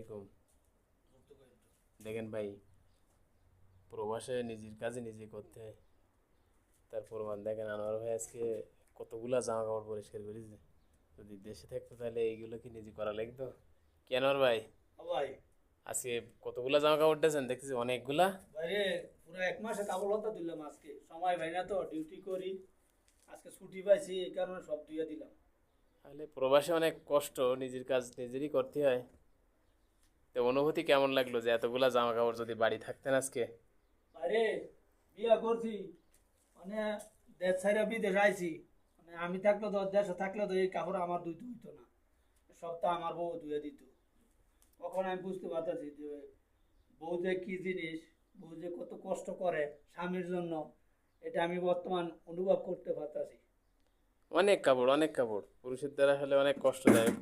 এরকম দেখেন ভাই, প্রবাসে নিজের কাজে নিজে করতে হয়। তার প্রমাণ দেখেন, আনোয়ার ভাই আজকে কতগুলা জামা কাপড় পরিষ্কার করেছে। যদি দেশে থাকতো তাহলে এইগুলো কি নিজে করা লাগতো? কি আনোয়ার ভাই, ভাই আজকে কতগুলা জামা কাপড় দিয়েছেন দেখতেছি, অনেকগুলা। বাইরে পুরো এক মাসে কাপড় লতা দিলাম আজকে, সময় ভাই না তো ডিউটি করি, আজকে ছুটি পাইছি এই কারণে সব ধুয়ে দিলাম। তাহলে প্রবাসে অনেক কষ্ট, নিজের কাজ নিজেরই করতে হয়। তো অনুভূতি কেমন লাগলো যে এতগুলা জামা কাপড় যদি বাড়ি থাকতেন আজকে? বাইরে বিয়া করছি মানে দেশ ছাইরা বিদেশ আইছি, মানে আমি থাকলে তো দেশে থাকলে তো এই কাপড় আমার ধুইতে হইতো না, সব তো আমার বউ ধুয়ে দিত। তখন আমি বুঝতে পারতেছি যে বউ যে কি জিনিস, বউ যে কত কষ্ট করে স্বামীর জন্য, এটা আমি বর্তমান অনুভব করতে পারতাছি। অনেক কাপড়, অনেক কাপড় পুরুষের দ্বারা হলে অনেক কষ্টদায়ক।